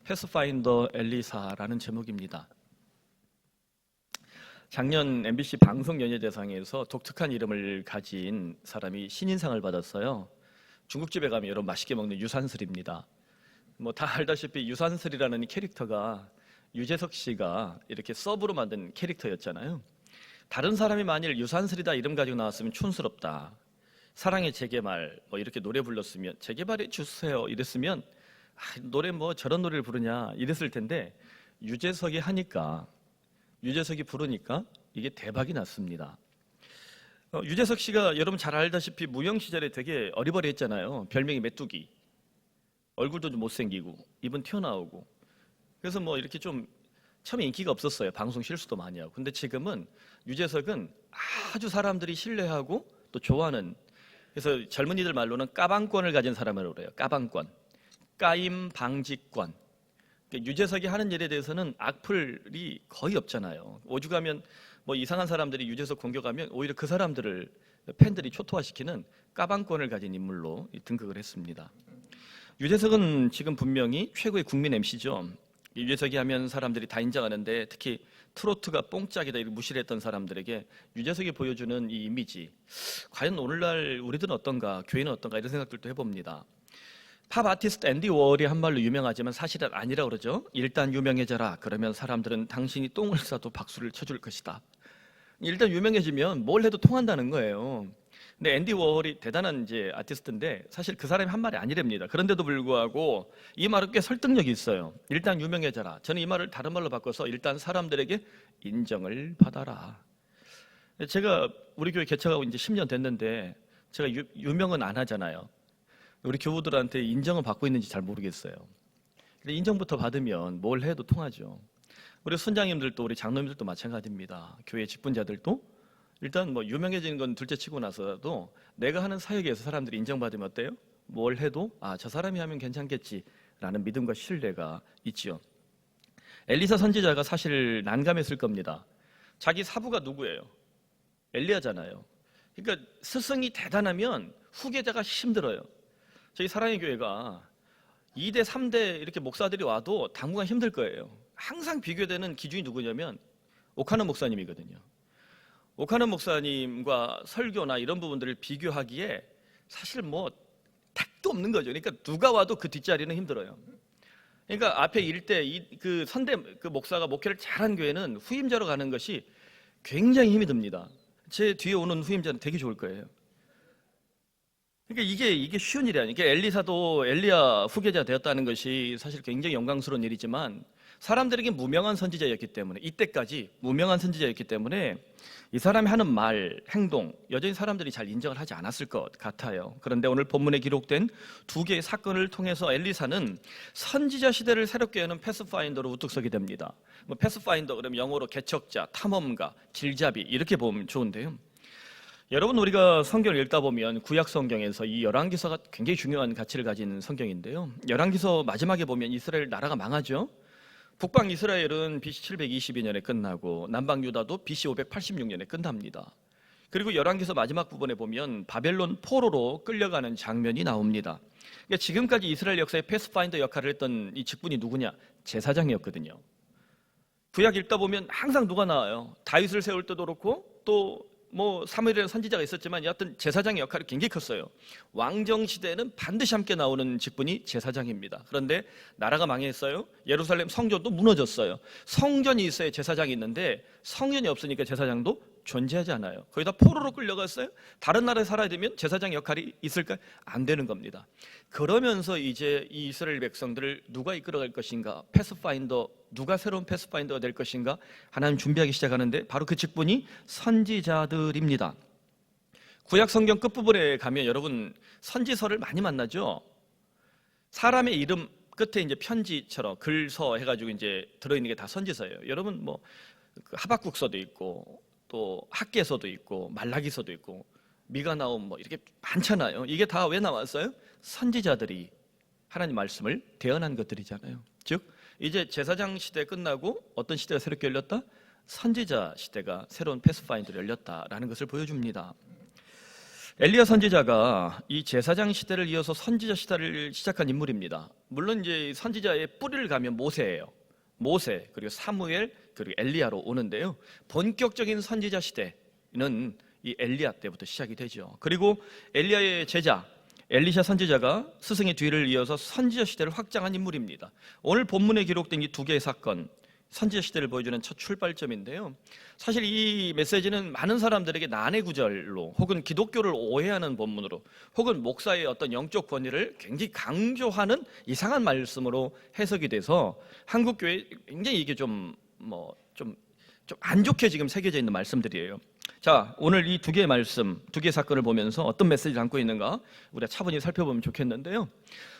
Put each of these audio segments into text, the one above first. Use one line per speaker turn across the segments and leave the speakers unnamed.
패스파인더 엘리사라는 제목입니다. 작년 MBC 방송연예대상에서 독특한 이름을 가진 사람이 신인상을 받았어요. 중국집에 가면 여러분 맛있게 먹는 유산슬입니다. 다 알다시피 유산슬이라는 캐릭터가 유재석 씨가 이렇게 서브로 만든 캐릭터였잖아요. 다른 사람이 만일 유산슬이다 이름 가지고 나왔으면 촌스럽다, 사랑의 재개발 이렇게 노래 불렀으면 재개발해 주세요 이랬으면 노래 저런 노래를 부르냐 이랬을 텐데, 유재석이 하니까, 유재석이 부르니까 이게 대박이 났습니다. 유재석 씨가 여러분 잘 알다시피 무명 시절에 되게 어리버리했잖아요. 별명이 메뚜기, 얼굴도 좀 못생기고 입은 튀어나오고, 그래서 이렇게 좀 처음에 인기가 없었어요. 방송 실수도 많이 하고. 근데 지금은 유재석은 아주 사람들이 신뢰하고 또 좋아하는, 그래서 젊은이들 말로는 까방권을 가진 사람이라고 그래요. 까방권, 까임 방지권. 유재석이 하는 일에 대해서는 악플이 거의 없잖아요. 오죽하면 이상한 사람들이 유재석 공격하면 오히려 그 사람들을 팬들이 초토화시키는 까방권을 가진 인물로 등극을 했습니다. 유재석은 지금 분명히 최고의 국민 MC죠. 유재석이 하면 사람들이 다 인정하는데, 특히 트로트가 뽕짝이다 이렇게 무시를 했던 사람들에게 유재석이 보여주는 이 이미지, 과연 오늘날 우리들은 어떤가, 교회는 어떤가, 이런 생각들도 해봅니다. 팝 아티스트 앤디 워홀이 한 말로 유명하지만 사실은 아니라고 그러죠. 일단 유명해져라, 그러면 사람들은 당신이 똥을 싸도 박수를 쳐줄 것이다. 일단 유명해지면 뭘 해도 통한다는 거예요. 근데 앤디 워홀이 대단한 아티스트인데 사실 그 사람이 한 말이 아니랍니다. 그런데도 불구하고 이 말은 꽤 설득력이 있어요. 일단 유명해져라. 저는 이 말을 다른 말로 바꿔서 일단 사람들에게 인정을 받아라. 제가 우리 교회 개척하고 이제 10년 됐는데 제가 유명은 안 하잖아요. 우리 교우들한테 인정을 받고 있는지 잘 모르겠어요. 근데 인정부터 받으면 뭘 해도 통하죠. 우리 선장님들도 우리 장로님들도 마찬가지입니다. 교회 직분자들도 일단 유명해지는 건 둘째 치고 나서도 내가 하는 사역에서 사람들이 인정받으면 어때요? 뭘 해도 저 사람이 하면 괜찮겠지라는 믿음과 신뢰가 있지요. 엘리사 선지자가 사실 난감했을 겁니다. 자기 사부가 누구예요? 엘리야잖아요. 그러니까 스승이 대단하면 후계자가 힘들어요. 저희 사랑의 교회가 2대, 3대 이렇게 목사들이 와도 당분간 힘들 거예요. 항상 비교되는 기준이 누구냐면 오카노 목사님이거든요. 오카노 목사님과 설교나 이런 부분들을 비교하기에 사실 택도 없는 거죠. 그러니까 누가 와도 그 뒷자리는 힘들어요. 그러니까 앞에 일대 그 선대 그 목사가 목회를 잘한 교회는 후임자로 가는 것이 굉장히 힘이 듭니다. 제 뒤에 오는 후임자는 되게 좋을 거예요. 그러니까 이게 쉬운 일이 아니에요. 그러니까 엘리사도 엘리야 후계자 되었다는 것이 사실 굉장히 영광스러운 일이지만, 사람들에게 무명한 선지자였기 때문에, 이때까지 무명한 선지자였기 때문에 이 사람이 하는 말, 행동 여전히 사람들이 잘 인정을 하지 않았을 것 같아요. 그런데 오늘 본문에 기록된 두 개의 사건을 통해서 엘리사는 선지자 시대를 새롭게 여는 패스파인더로 우뚝 서게 됩니다. 패스파인더 그러면 영어로 개척자, 탐험가, 길잡이 이렇게 보면 좋은데요. 여러분, 우리가 성경을 읽다 보면 구약 성경에서 이 열왕기서가 굉장히 중요한 가치를 가진 성경인데요. 열왕기서 마지막에 보면 이스라엘 나라가 망하죠. 북방 이스라엘은 BC 722년에 끝나고 남방 유다도 BC 586년에 끝납니다. 그리고 열왕기서 마지막 부분에 보면 바벨론 포로로 끌려가는 장면이 나옵니다. 그러니까 지금까지 이스라엘 역사의 패스파인더 역할을 했던 이 직분이 누구냐? 제사장이었거든요. 구약 읽다 보면 항상 누가 나와요? 다윗을 세울 때도 그렇고 또 사무엘이라는 선지자가 있었지만 여하튼 제사장의 역할이 굉장히 컸어요. 왕정 시대에는 반드시 함께 나오는 직분이 제사장입니다. 그런데 나라가 망했어요. 예루살렘 성전도 무너졌어요. 성전이 있어야 제사장이 있는데 성전이 없으니까 제사장도 존재하지 않아요. 거의 다 포로로 끌려갔어요. 다른 나라에 살아야 되면 제사장 역할이 있을까요? 안 되는 겁니다. 그러면서 이제 이 이스라엘 백성들을 누가 이끌어갈 것인가? 패스파인더, 누가 새로운 패스파인더가 될 것인가? 하나님 준비하기 시작하는데 바로 그 직분이 선지자들입니다. 구약 성경 끝부분에 가면 여러분 선지서를 많이 만나죠. 사람의 이름 끝에 이제 편지처럼 글서 해가지고 이제 들어있는 게 다 선지서예요. 여러분 하박국서도 있고 또 학개서도 있고 말라기서도 있고 미가 나옴 이렇게 많잖아요. 이게 다 왜 나왔어요? 선지자들이 하나님 말씀을 대언한 것들이잖아요. 즉 이제 제사장 시대 끝나고 어떤 시대가 새롭게 열렸다? 선지자 시대가 새로운 패스파인더로 열렸다라는 것을 보여줍니다. 엘리야 선지자가 이 제사장 시대를 이어서 선지자 시대를 시작한 인물입니다. 물론 이제 선지자의 뿌리를 가면 모세예요. 모세, 그리고 사무엘, 그리고 엘리야로 오는데요. 본격적인 선지자 시대는 이 엘리야 때부터 시작이 되죠. 그리고 엘리야의 제자 엘리샤 선지자가 스승의 뒤를 이어서 선지자 시대를 확장한 인물입니다. 오늘 본문에 기록된 이 두 개의 사건, 선지자 시대를 보여주는 첫 출발점인데요. 사실 이 메시지는 많은 사람들에게 난해 구절로, 혹은 기독교를 오해하는 본문으로, 혹은 목사의 어떤 영적 권위를 굉장히 강조하는 이상한 말씀으로 해석이 돼서 한국 교회에 굉장히 이게 좀 안 좋게 지금 새겨져 있는 말씀들이에요. 자, 오늘 이 두 개의 말씀, 두 개의 사건을 보면서 어떤 메시지를 담고 있는가 우리가 차분히 살펴보면 좋겠는데요.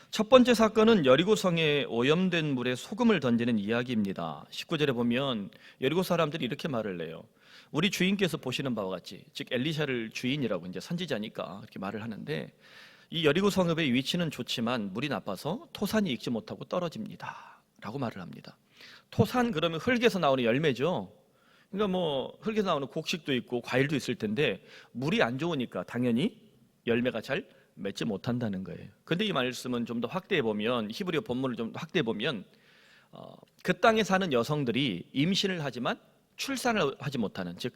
첫 번째 사건은 여리고성에 오염된 물에 소금을 던지는 이야기입니다. 19절에 보면 여리고 사람들이 이렇게 말을 해요. 우리 주인께서 보시는 바와 같이, 즉 엘리샤를 주인이라고, 이제 선지자니까 이렇게 말을 하는데, 이 여리고 성읍의 위치는 좋지만 물이 나빠서 토산이 익지 못하고 떨어집니다 라고 말을 합니다. 토산, 그러면 흙에서 나오는 열매죠. 그러니까 뭐 흙에서 나오는 곡식도 있고 과일도 있을 텐데 물이 안 좋으니까 당연히 열매가 잘 맺지 못한다는 거예요. 그런데 이 말씀은 좀 더 확대해 보면, 히브리어 본문을 좀 더 확대해 보면 그 땅에 사는 여성들이 임신을 하지만 출산을 하지 못하는, 즉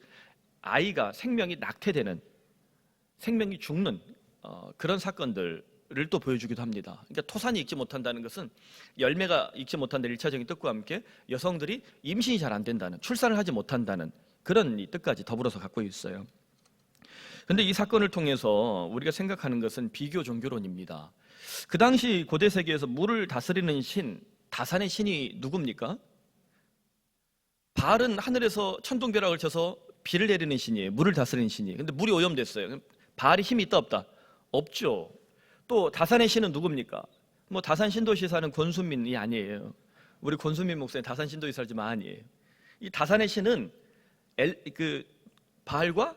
아이가 생명이 낙태되는, 생명이 죽는 그런 사건들을 또 보여주기도 합니다. 그러니까 토산이 익지 못한다는 것은 열매가 익지 못한다는 1차적인 뜻과 함께 여성들이 임신이 잘 안 된다는, 출산을 하지 못한다는 그런 이 뜻까지 더불어서 갖고 있어요. 그런데 이 사건을 통해서 우리가 생각하는 것은 비교 종교론입니다. 그 당시 고대 세계에서 물을 다스리는 신, 다산의 신이 누굽니까? 바알은 하늘에서 천둥벼락을 쳐서 비를 내리는 신이에요. 물을 다스리는 신이에요. 근데 물이 오염됐어요. 바알이 힘이 있다 없다? 없죠. 또 다산의 신은 누굽니까? 뭐 다산 신도시 사는 권순민이 아니에요. 우리 권순민 목사님 다산 신도시 살지만 아니에요. 이 다산의 신은 바알과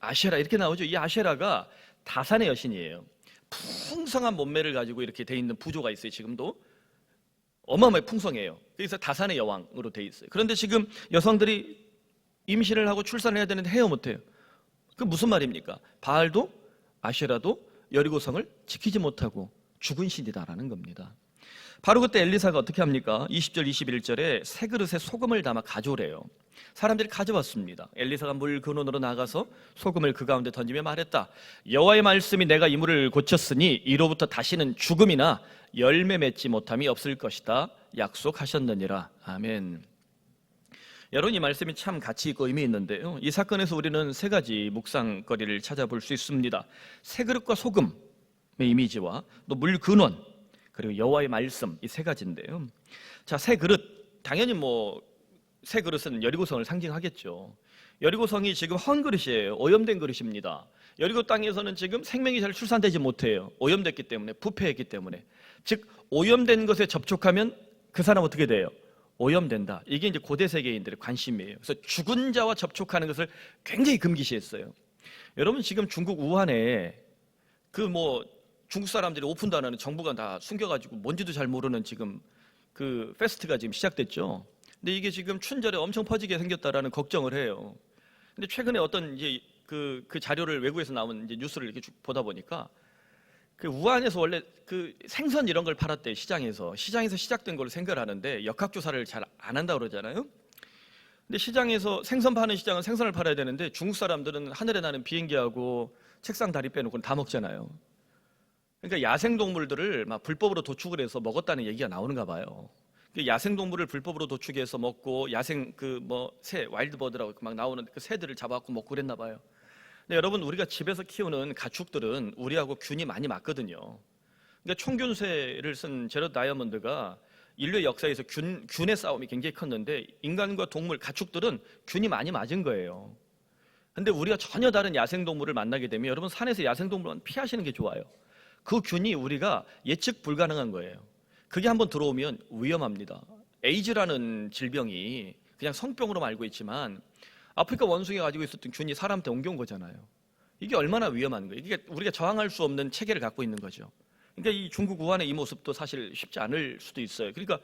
아쉐라 이렇게 나오죠. 이 아쉐라가 다산의 여신이에요. 풍성한 몸매를 가지고 이렇게 돼 있는 부조가 있어요. 지금도 어마어마하게 풍성해요. 그래서 다산의 여왕으로 돼 있어요. 그런데 지금 여성들이 임신을 하고 출산을 해야 되는데 해요, 못해요? 그 무슨 말입니까? 바알도 아쉐라도 여리고성을 지키지 못하고 죽은 신이다라는 겁니다. 바로 그때 엘리사가 어떻게 합니까? 20절 21절에 새 그릇에 소금을 담아 가져오래요. 사람들이 가져왔습니다. 엘리사가 물 근원으로 나가서 소금을 그 가운데 던지며 말했다. 여호와의 말씀이 내가 이 물을 고쳤으니 이로부터 다시는 죽음이나 열매 맺지 못함이 없을 것이다 약속하셨느니라. 아멘. 여러분, 이 말씀이 참 가치 있고 의미 있는데요. 이 사건에서 우리는 세 가지 묵상거리를 찾아볼 수 있습니다. 새 그릇과 소금의 이미지와 또 물 근원, 그리고 여호와의 말씀, 이 세 가지인데요. 자, 새 그릇, 당연히 새 그릇은 여리고성을 상징하겠죠. 여리고성이 지금 헌 그릇이에요. 오염된 그릇입니다. 여리고 땅에서는 지금 생명이 잘 출산되지 못해요. 오염됐기 때문에, 부패했기 때문에. 즉 오염된 것에 접촉하면 그 사람 어떻게 돼요? 오염된다. 이게 이제 고대 세계인들의 관심이에요. 그래서 죽은 자와 접촉하는 것을 굉장히 금기시했어요. 여러분, 지금 중국 우한에 중국 사람들이 오픈도 안 하는, 정부가 다 숨겨가지고 뭔지도 잘 모르는 지금 그 페스트가 지금 시작됐죠. 근데 이게 지금 춘절에 엄청 퍼지게 생겼다라는 걱정을 해요. 근데 최근에 어떤 이제 그 자료를 외국에서 나온 이제 뉴스를 이렇게 쭉 보다 보니까 그 우한에서 원래 그 생선 이런 걸 팔았대. 시장에서 시작된 걸로 생각을 하는데 역학조사를 잘 안 한다 그러잖아요. 근데 시장에서 생선 파는 시장은 생선을 팔아야 되는데 중국 사람들은 하늘에 나는 비행기하고 책상 다리 빼놓고는 다 먹잖아요. 그러니까 야생동물들을 막 불법으로 도축을 해서 먹었다는 얘기가 나오는가 봐요. 야생동물을 불법으로 도축해서 먹고 야생 새 와일드버드라고 막 나오는 그 새들을 잡아갖고 먹고 그랬나 봐요. 근데 여러분, 우리가 집에서 키우는 가축들은 우리하고 균이 많이 맞거든요. 그러니까 총균쇠를 쓴 제럿 다이아몬드가 인류의 역사에서 균의 싸움이 굉장히 컸는데 인간과 동물, 가축들은 균이 많이 맞은 거예요. 근데 우리가 전혀 다른 야생동물을 만나게 되면 여러분, 산에서 야생동물은 피하시는 게 좋아요. 그 균이 우리가 예측 불가능한 거예요. 그게 한번 들어오면 위험합니다. 에이즈라는 질병이 그냥 성병으로 알고 있지만 아프리카 원숭이가 가지고 있었던 균이 사람한테 옮겨온 거잖아요. 이게 얼마나 위험한 거예요. 이게 우리가 저항할 수 없는 체계를 갖고 있는 거죠. 그러니까 이 중국 우한의 이 모습도 사실 쉽지 않을 수도 있어요. 그러니까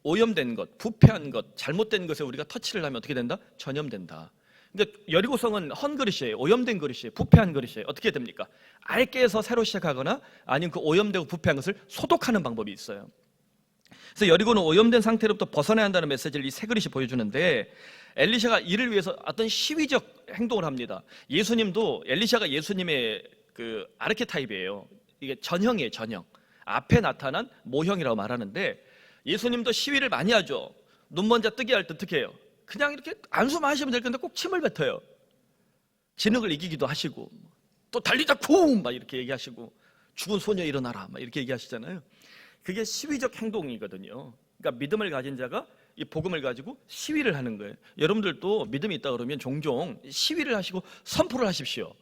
오염된 것, 부패한 것, 잘못된 것에 우리가 터치를 하면 어떻게 된다? 전염된다. 근데 여리고성은 헌 그릇이에요. 오염된 그릇이에요. 부패한 그릇이에요. 어떻게 됩니까? 아예 깨서 새로 시작하거나 아니면 그 오염되고 부패한 것을 소독하는 방법이 있어요. 그래서 여리고는 오염된 상태로부터 벗어나야 한다는 메시지를 이 새 그릇이 보여주는데, 엘리샤가 이를 위해서 어떤 시위적 행동을 합니다. 예수님도, 엘리샤가 예수님의 그 아르케타입이에요. 이게 전형이에요, 전형. 앞에 나타난 모형이라고 말하는데, 예수님도 시위를 많이 하죠. 눈 먼저 뜨게 할 때 어떻게 해요? 그냥 이렇게 안수만 하시면 될 건데 꼭 침을 뱉어요. 진흙을 이기기도 하시고, 또 달리자 쿵! 막 이렇게 얘기하시고, 죽은 소녀 일어나라! 막 이렇게 얘기하시잖아요. 그게 시위적 행동이거든요. 그러니까 믿음을 가진 자가 이 복음을 가지고 시위를 하는 거예요. 여러분들도 믿음이 있다 그러면 종종 시위를 하시고 선포를 하십시오.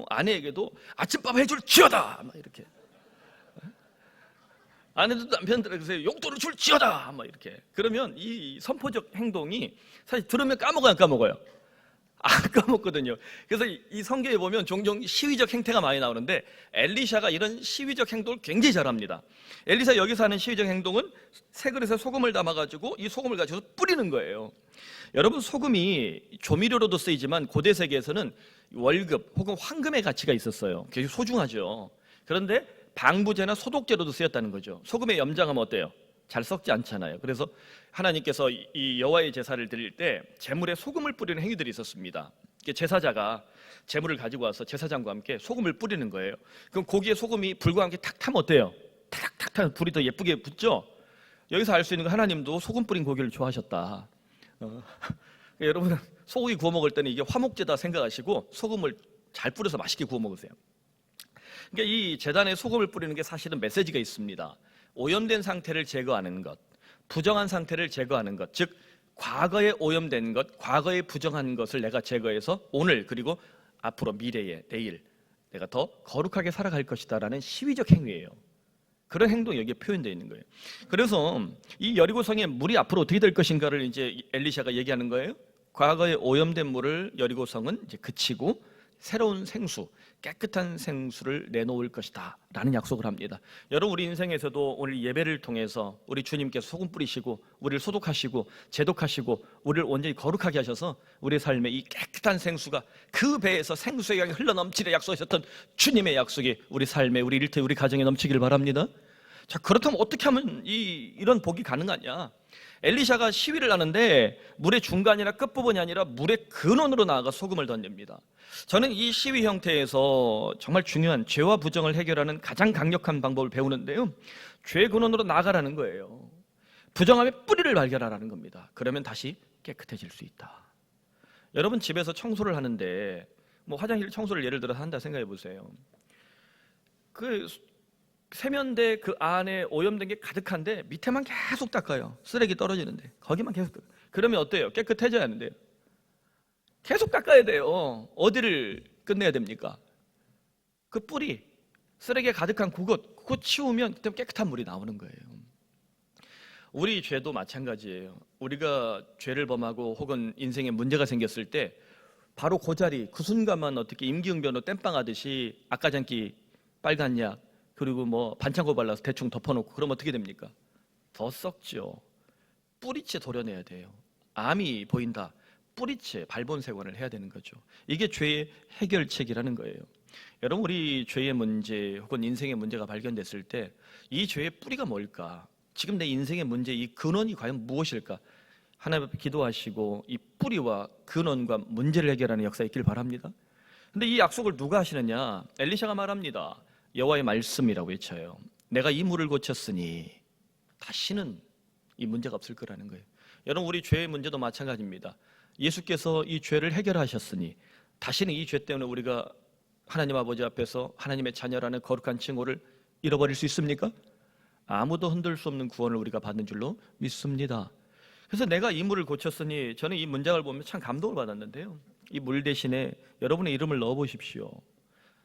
아내에게도 아침밥 해줄 지어다! 막 이렇게. 아내도 남편들에게 용돈을 줄 지어다! 막 이렇게. 그러면 이 선포적 행동이 사실 들으면 까먹어요, 안 까먹어요? 안 까먹거든요. 그래서 이 성경에 보면 종종 시위적 행태가 많이 나오는데, 엘리샤가 이런 시위적 행동을 굉장히 잘합니다. 엘리샤 여기서 하는 시위적 행동은 새 그릇에 소금을 담아가지고 이 소금을 가지고 뿌리는 거예요. 여러분, 소금이 조미료로도 쓰이지만 고대 세계에서는 월급 혹은 황금의 가치가 있었어요. 굉장히 소중하죠. 그런데 방부제나 소독제로도 쓰였다는 거죠. 소금에 염장하면 어때요? 잘 썩지 않잖아요. 그래서 하나님께서 이 여호와의 제사를 드릴 때 제물에 소금을 뿌리는 행위들이 있었습니다. 제사자가 제물을 가지고 와서 제사장과 함께 소금을 뿌리는 거예요. 그럼 고기에 소금이 불과 함께 탁 타면 어때요? 탁탁 타면 불이 더 예쁘게 붙죠? 여기서 알 수 있는 건 하나님도 소금 뿌린 고기를 좋아하셨다. 여러분, 소고기 구워 먹을 때는 이게 화목제다 생각하시고 소금을 잘 뿌려서 맛있게 구워 먹으세요. 그러니까 이 제단에 소금을 뿌리는 게 사실은 메시지가 있습니다. 오염된 상태를 제거하는 것, 부정한 상태를 제거하는 것, 즉 과거에 오염된 것, 과거에 부정한 것을 내가 제거해서 오늘 그리고 앞으로 미래에 내일 내가 더 거룩하게 살아갈 것이다 라는 시위적 행위예요. 그런 행동이 여기에 표현되어 있는 거예요. 그래서 이 여리고성의 물이 앞으로 어떻게 될 것인가를 이제 엘리샤가 얘기하는 거예요. 과거에 오염된 물을 여리고성은 이제 그치고 새로운 생수, 깨끗한 생수를 내놓을 것이다 라는 약속을 합니다. 여러분, 우리 인생에서도 오늘 예배를 통해서 우리 주님께서 소금 뿌리시고 우리를 소독하시고 제독하시고 우리를 온전히 거룩하게 하셔서 우리 삶에 이 깨끗한 생수가 그 배에서 생수의 양이 흘러넘치려 약속하셨던 주님의 약속이 우리 삶에, 우리 일터에, 우리 가정에 넘치기를 바랍니다. 자, 그렇다면 어떻게 하면 이런 복이 가능하냐? 엘리샤가 시위를 하는데 물의 중간이나 끝부분이 아니라 물의 근원으로 나아가 소금을 던집니다. 저는 이 시위 형태에서 정말 중요한 죄와 부정을 해결하는 가장 강력한 방법을 배우는데요, 죄 근원으로 나아가라는 거예요. 부정함의 뿌리를 발견하라는 겁니다. 그러면 다시 깨끗해질 수 있다. 여러분, 집에서 청소를 하는데 뭐 화장실 청소를 예를 들어서 한다 생각해 보세요. 그 세면대 그 안에 오염된 게 가득한데 밑에만 계속 닦아요. 쓰레기 떨어지는데 거기만 계속 닦아요. 그러면 어때요? 깨끗해져야 하는데요. 계속 닦아야 돼요. 어디를 끝내야 됩니까? 그 뿌리, 쓰레기가 가득한 그거 치우면 그때 깨끗한 물이 나오는 거예요. 우리 죄도 마찬가지예요. 우리가 죄를 범하고 혹은 인생에 문제가 생겼을 때 바로 그 자리, 그 순간만 어떻게 임기응변으로 땜빵하듯이 아까장기, 빨간 약, 그리고 뭐 반창고 발라서 대충 덮어놓고 그러면 어떻게 됩니까? 더 썩죠. 뿌리째 도려내야 돼요. 암이 보인다, 뿌리째 발본색원을 해야 되는 거죠. 이게 죄의 해결책이라는 거예요. 여러분, 우리 죄의 문제 혹은 인생의 문제가 발견됐을 때 이 죄의 뿌리가 뭘까? 지금 내 인생의 문제, 이 근원이 과연 무엇일까? 하나님 앞에 기도하시고 이 뿌리와 근원과 문제를 해결하는 역사가 있길 바랍니다. 근데 이 약속을 누가 하시느냐? 엘리샤가 말합니다. 여호와의 말씀이라고 외쳐요. 내가 이 물을 고쳤으니 다시는 이 문제가 없을 거라는 거예요. 여러분, 우리 죄의 문제도 마찬가지입니다. 예수께서 이 죄를 해결하셨으니 다시는 이 죄 때문에 우리가 하나님 아버지 앞에서 하나님의 자녀라는 거룩한 칭호를 잃어버릴 수 있습니까? 아무도 흔들 수 없는 구원을 우리가 받는 줄로 믿습니다. 그래서 내가 이 물을 고쳤으니, 저는 이 문장을 보면 참 감동을 받았는데요, 이 물 대신에 여러분의 이름을 넣어보십시오.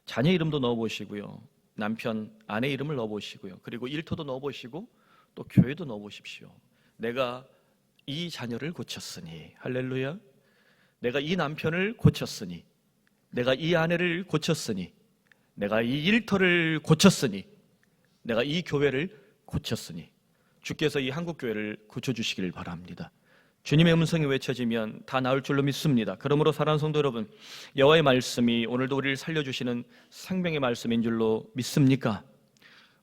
자녀 이름도 넣어보시고요, 남편, 아내 이름을 넣어보시고요, 그리고 일터도 넣어보시고 또 교회도 넣어보십시오. 내가 이 자녀를 고쳤으니, 할렐루야. 내가 이 남편을 고쳤으니, 내가 이 아내를 고쳤으니, 내가 이 일터를 고쳤으니, 내가 이 교회를 고쳤으니, 주께서 이 한국교회를 고쳐주시기를 바랍니다. 주님의 음성이 외쳐지면 다 나을 줄로 믿습니다. 그러므로 사랑하는 성도 여러분, 여호와의 말씀이 오늘도 우리를 살려주시는 생명의 말씀인 줄로 믿습니까?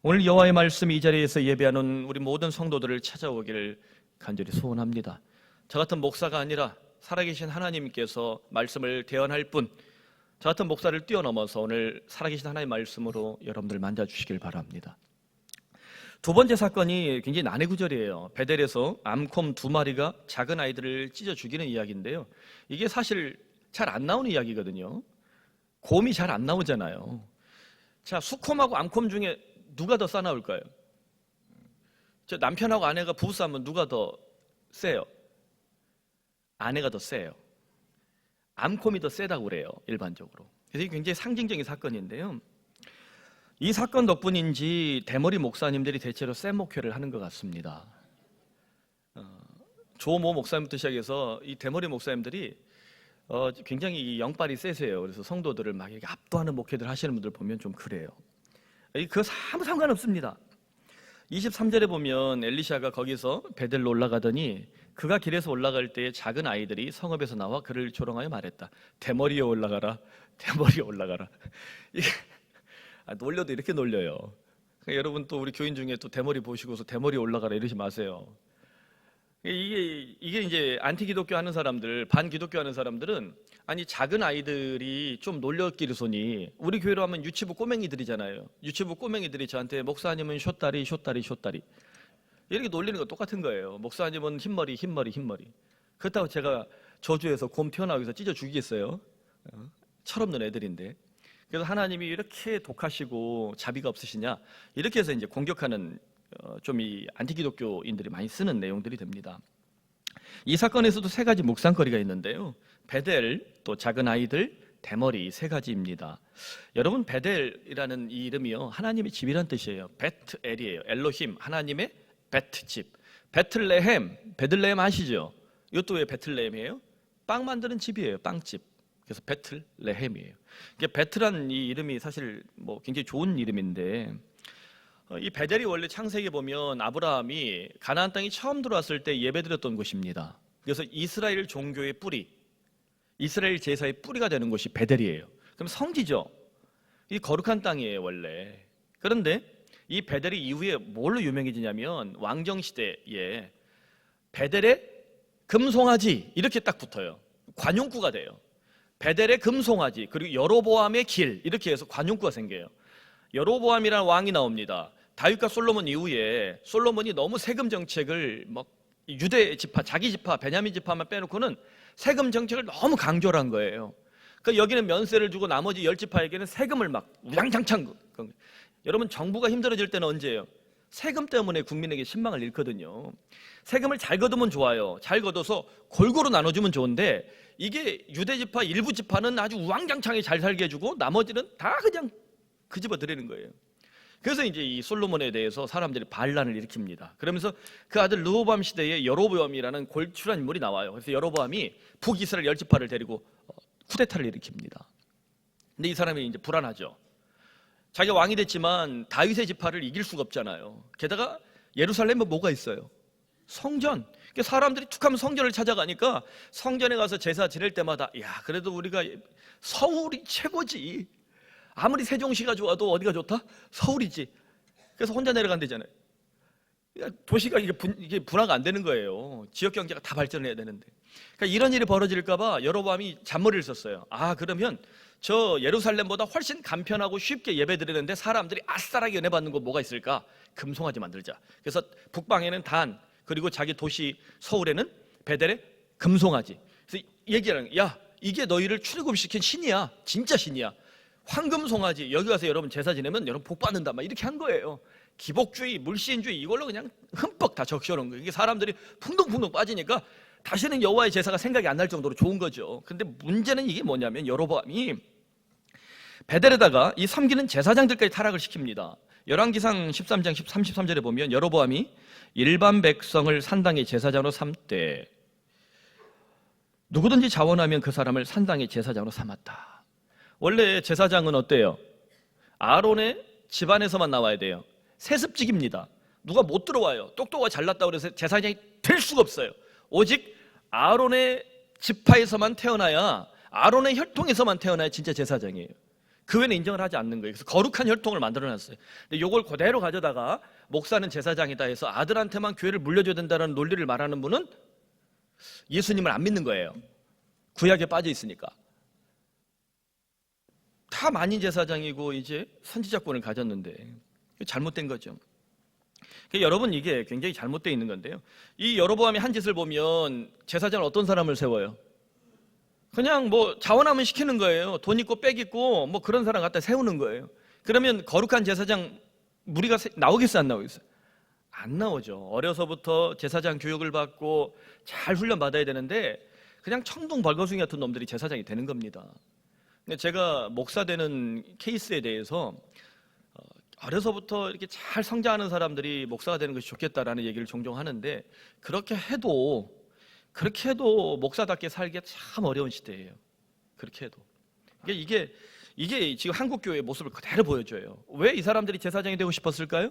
오늘 여호와의 말씀이 이 자리에서 예배하는 우리 모든 성도들을 찾아오기를 간절히 소원합니다. 저 같은 목사가 아니라 살아계신 하나님께서 말씀을 대언할 뿐, 저 같은 목사를 뛰어넘어서 오늘 살아계신 하나님의 말씀으로 여러분들 만져주시길 바랍니다. 두 번째 사건이 굉장히 난해 구절이에요. 베델에서 암콤 2마리가 작은 아이들을 찢어 죽이는 이야기인데요. 이게 사실 잘 안 나오는 이야기거든요. 곰이 잘 안 나오잖아요. 자, 수콤하고 암콤 중에 누가 더 싸나울까요? 저 남편하고 아내가 부부싸움은 누가 더 세요? 아내가 더 세요. 암콤이 더 세다고 그래요, 일반적으로. 그래서 이게 굉장히 상징적인 사건인데요. 이 사건 덕분인지 대머리 목사님들이 대체로 센 목회를 하는 것 같습니다. 조모 목사님부터 시작해서 이 대머리 목사님들이 굉장히 이 영빨이 세세요. 그래서 성도들을 막 이렇게 압도하는 목회들 하시는 분들 보면 좀 그래요. 그거 아무 상관없습니다. 23절에 보면 엘리샤가 거기서 베델로 올라가더니 그가 길에서 올라갈 때에 작은 아이들이 성읍에서 나와 그를 조롱하여 말했다. 대머리에 올라가라, 대머리에 올라가라. 이게 놀려도 이렇게 놀려요. 그러니까 여러분 또 우리 교인 중에 또 대머리 보시고서 대머리에 올라가라 이러지 마세요. 이게 이제 안티기독교 하는 사람들, 반기독교 하는 사람들은 아니 작은 아이들이 좀 놀렸기르소니 우리 교회로 하면 유치부 꼬맹이들이잖아요. 유치부 꼬맹이들이 저한테 목사님은 숏다리 이렇게 놀리는 거 똑같은 거예요. 목사님은 흰머리. 그렇다고 제가 저주해서 곰 튀어나오기 위해서 찢어 죽이겠어요? 철없는 애들인데. 그래서 하나님이 이렇게 독하시고 자비가 없으시냐 이렇게 해서 이제 공격하는 좀 이 안티기독교인들이 많이 쓰는 내용들이 됩니다. 이 사건에서도 세 가지 묵상거리가 있는데요. 베델, 또 작은 아이들, 대머리 세 가지입니다. 여러분 베델이라는 이 이름이요 하나님의 집이란 뜻이에요. 베트엘이에요. 엘로힘 하나님의 베트집. 베들레헴 아시죠? 이것도 왜 베틀레헴이에요? 빵 만드는 집이에요. 빵집. 그래서 베틀레헴이에요. 베트란 이 이름이 사실 뭐 굉장히 좋은 이름인데 이 베델이 원래 창세기에 보면 아브라함이 가나안 땅에 처음 들어왔을 때 예배드렸던 곳입니다. 그래서 이스라엘 종교의 뿌리, 이스라엘 제사의 뿌리가 되는 곳이 베델이에요. 그럼 성지죠. 이 거룩한 땅이에요 원래. 그런데 이 베델이 이후에 뭘로 유명해지냐면 왕정시대에 베델의 금송아지 이렇게 딱 붙어요. 관용구가 돼요. 베델의 금송아지 그리고 여로보암의 길 이렇게 해서 관용구가 생겨요. 여로보암이라는 왕이 나옵니다. 다윗과 솔로몬 이후에 솔로몬이 너무 세금 정책을 막 유대 지파, 자기 지파, 베냐민 지파만 빼놓고는 세금 정책을 너무 강조를 한 거예요. 그러니까 여기는 면세를 주고 나머지 10지파에게는 세금을 막 우당창창. 여러분 정부가 힘들어질 때는 언제예요? 세금 때문에 국민에게 신망을 잃거든요. 세금을 잘 걷으면 좋아요. 잘 걷어서 골고루 나눠주면 좋은데 이게 유대 지파 일부 지파는 아주 우왕장창하게 잘 살게 해주고 나머지는 다 그냥 그 집어 드리는 거예요. 그래서 이제 이 솔로몬에 대해서 사람들이 반란을 일으킵니다. 그러면서 그 아들 르호보암 시대에 여로보암이라는 골출한 인물이 나와요. 그래서 여로보암이 북이스라엘 10지파를 데리고 쿠데타를 일으킵니다. 근데 이 사람이 이제 불안하죠. 자기가 왕이 됐지만 다윗의 지파를 이길 수가 없잖아요. 게다가 예루살렘에 뭐가 있어요? 성전. 그러니까 사람들이 툭하면 성전을 찾아가니까 성전에 가서 제사 지낼 때마다 야 그래도 우리가 서울이 최고지. 아무리 세종시가 좋아도 어디가 좋다? 서울이지. 그래서 혼자 내려간대잖아요. 도시가 이게 분화가 안 되는 거예요. 지역 경제가 다 발전을 해야 되는데. 그러니까 이런 일이 벌어질까봐 여로보암이 잔머리를 썼어요. 아 그러면 저 예루살렘보다 훨씬 간편하고 쉽게 예배드리는데 사람들이 아싸라게 은혜 받는 곳 뭐가 있을까? 금송아지 만들자. 그래서 북방에는 단 그리고 자기 도시 서울에는 베델에 금송아지. 그래서 얘기하는 야 이게 너희를 출애굽시킨 신이야. 진짜 신이야. 황금송아지 여기 가서 여러분 제사 지내면 여러분 복 받는다 막 이렇게 한 거예요. 기복주의, 물시인주의 이걸로 그냥 흠뻑 다 적셔놓은 거예요. 이게 사람들이 풍덩풍덩 빠지니까 다시는 여호와의 제사가 생각이 안 날 정도로 좋은 거죠. 근데 문제는 이게 뭐냐면 여로보암이 베델에다가 이 섬기는 제사장들까지 타락을 시킵니다. 열왕기상 13장 33절에 보면 여로보암이 일반 백성을 산당의 제사장으로 삼되 누구든지 자원하면 그 사람을 산당의 제사장으로 삼았다. 원래 제사장은 어때요? 아론의 집안에서만 나와야 돼요. 세습직입니다. 누가 못 들어와요. 똑똑하고 잘났다고 그래서 제사장이 될 수가 없어요. 오직 아론의 지파에서만 태어나야, 아론의 혈통에서만 태어나야 진짜 제사장이에요. 그 외에는 인정을 하지 않는 거예요. 그래서 거룩한 혈통을 만들어놨어요. 근데 이걸 그대로 가져다가 목사는 제사장이다 해서 아들한테만 교회를 물려줘야 된다는 논리를 말하는 분은 예수님을 안 믿는 거예요. 구약에 빠져 있으니까. 다 만인 제사장이고 이제 선지자권을 가졌는데 잘못된 거죠. 그러니까 여러분, 이게 굉장히 잘못되어 있는 건데요. 이 여로보암이 한 짓을 보면 제사장은 어떤 사람을 세워요? 그냥 뭐 자원하면 시키는 거예요. 돈 있고 빽 있고 뭐 그런 사람 갖다 세우는 거예요. 그러면 거룩한 제사장 무리가 나오겠어요, 안 나오겠어요? 안 나오죠. 어려서부터 제사장 교육을 받고 잘 훈련 받아야 되는데 그냥 청둥 벌거숭이 같은 놈들이 제사장이 되는 겁니다. 제가 목사 되는 케이스에 대해서 어려서부터 이렇게 잘 성장하는 사람들이 목사가 되는 것이 좋겠다라는 얘기를 종종 하는데, 그렇게 해도 목사답게 살기가 참 어려운 시대예요. 그렇게 해도. 이게 지금 한국 교회의 모습을 그대로 보여줘요. 왜 이 사람들이 제사장이 되고 싶었을까요?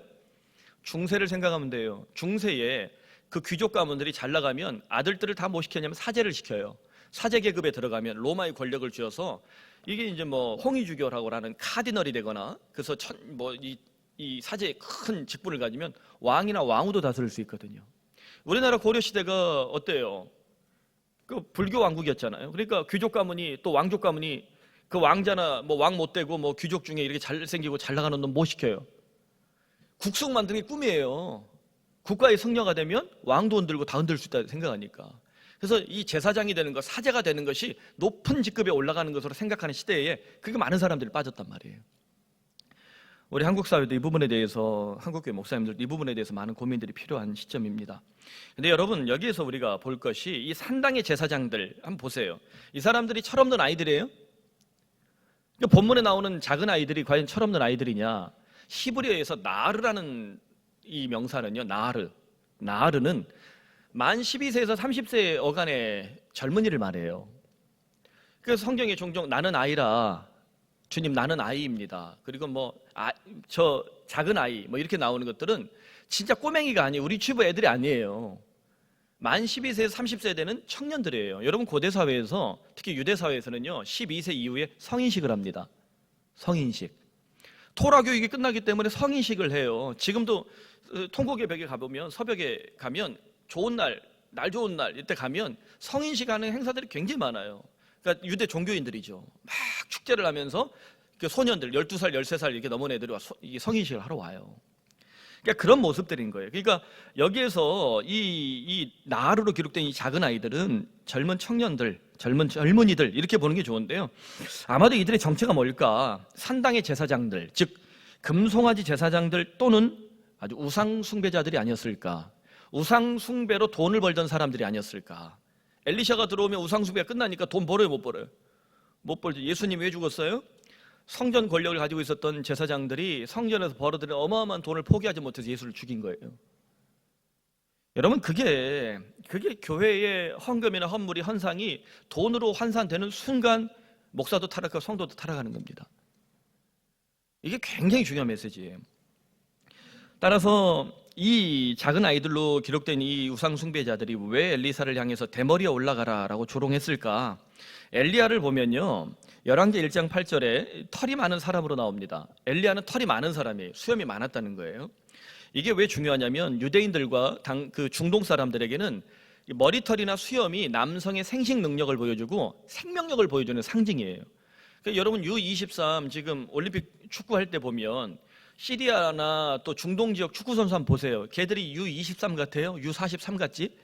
중세를 생각하면 돼요. 중세에 그 귀족 가문들이 잘 나가면 아들들을 다 뭐 시켰냐면 사제를 시켜요. 사제 계급에 들어가면 로마의 권력을 쥐어서 이게 이제 뭐 홍위주교라고 하는 카디널이 되거나, 그래서 이 사제의 큰 직분을 가지면 왕이나 왕후도 다스릴 수 있거든요. 우리나라 고려 시대가 어때요? 그 불교 왕국이었잖아요. 그러니까 귀족 가문이 또 왕족 가문이 그 왕자나 뭐 왕 못 되고 뭐 귀족 중에 이렇게 잘생기고 잘 나가는 놈 뭐 시켜요? 국숙 만드는 게 꿈이에요. 국가의 승려가 되면 왕도 흔들고 다 흔들 수 있다 생각하니까. 그래서 이 제사장이 되는 것, 사제가 되는 것이 높은 직급에 올라가는 것으로 생각하는 시대에 그게 많은 사람들이 빠졌단 말이에요. 우리 한국 사회도 이 부분에 대해서, 한국교회 목사님들 이 부분에 대해서 많은 고민들이 필요한 시점입니다. 근데 여러분, 여기에서 우리가 볼 것이 이 산당의 제사장들 한번 보세요. 이 사람들이 철없는 아이들이에요? 본문에 나오는 작은 아이들이 과연 철없는 아이들이냐? 히브리어에서 나르라는 이 명사는요, 나르는 만 12세에서 30세 어간의 젊은이를 말해요. 그래서 성경에 종종 나는 아이라, 주님 나는 아이입니다, 그리고 저 작은 아이 뭐 이렇게 나오는 것들은 진짜 꼬맹이가 아니에요. 우리 주부 애들이 아니에요. 만 12세에서 30세 되는 청년들이에요. 여러분, 고대 사회에서, 특히 유대 사회에서는요 12세 이후에 성인식을 합니다. 성인식. 토라 교육이 끝나기 때문에 성인식을 해요. 지금도 통곡의 벽에 가보면, 서벽에 가면 좋은 날 좋은 날 이때 가면 성인식 하는 행사들이 굉장히 많아요. 그러니까 유대 종교인들이죠. 막 축제를 하면서 그 소년들 12살, 13살 이렇게 넘은 애들이 성인식을 하러 와요. 그러니까 그런 모습들인 거예요. 그러니까 여기에서 이 나하루로 기록된 이 작은 아이들은 젊은 청년들, 젊은이들 이렇게 보는 게 좋은데요. 아마도 이들의 정체가 뭘까? 산당의 제사장들, 즉 금송아지 제사장들 또는 아주 우상 숭배자들이 아니었을까? 우상 숭배로 돈을 벌던 사람들이 아니었을까? 엘리샤가 들어오면 우상 숭배가 끝나니까 돈 벌어요, 못 벌어요? 못 벌죠. 예수님이 왜 죽었어요? 성전 권력을 가지고 있었던 제사장들이 성전에서 벌어들인 어마어마한 돈을 포기하지 못해서 예수를 죽인 거예요. 여러분, 그게 교회의 헌금이나 헌물이, 헌상이 돈으로 환산되는 순간 목사도 타락하고 성도도 타락하는 겁니다. 이게 굉장히 중요한 메시지예요. 따라서 이 작은 아이들로 기록된 이 우상 숭배자들이 왜 엘리사를 향해서 대머리에 올라가라라고 조롱했을까? 엘리야를 보면요, 열왕기 1장 8절에 털이 많은 사람으로 나옵니다. 엘리야는 털이 많은 사람이에요. 수염이 많았다는 거예요. 이게 왜 중요하냐면 유대인들과 그 중동 사람들에게는 머리털이나 수염이 남성의 생식 능력을 보여주고 생명력을 보여주는 상징이에요. 그러니까 여러분, U23 지금 올림픽 축구할 때 보면 시리아나 또 중동 지역 축구 선수 한번 보세요. 걔들이 U23 같아요? U43 같지?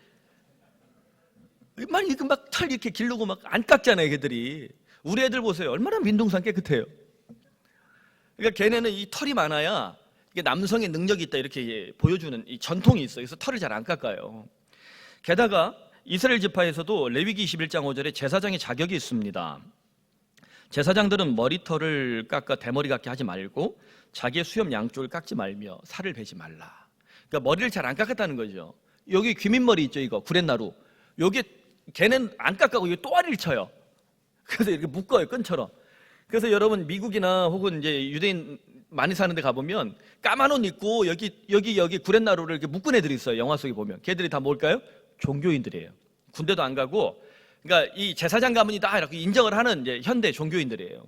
막 털 이렇게 기르고 막 안 깎잖아요, 걔들이. 우리 애들 보세요. 얼마나 민둥산 깨끗해요. 그러니까 걔네는 이 털이 많아야 이게 남성의 능력이 있다 이렇게 보여주는 이 전통이 있어요. 그래서 털을 잘 안 깎아요. 게다가 이스라엘 지파에서도 레위기 21장 5절에 제사장의 자격이 있습니다. 제사장들은 머리털을 깎아 대머리 같게 하지 말고 자기의 수염 양쪽을 깎지 말며 살을 베지 말라. 그러니까 머리를 잘 안 깎았다는 거죠. 여기 귀민머리 있죠, 이거 구렛나루. 여기 걔는 안 깎아고 여기 또아리를 쳐요. 그래서 이렇게 묶어요, 끈처럼. 그래서 여러분, 미국이나 혹은 이제 유대인 많이 사는 데 가보면 까만 옷 입고 여기 구렛나루를 이렇게 묶은 애들이 있어요. 영화 속에 보면. 걔들이 다 뭘까요? 종교인들이에요. 군대도 안 가고, 그러니까 이 제사장 가문이다 이렇게 인정을 하는 이제 현대 종교인들이에요.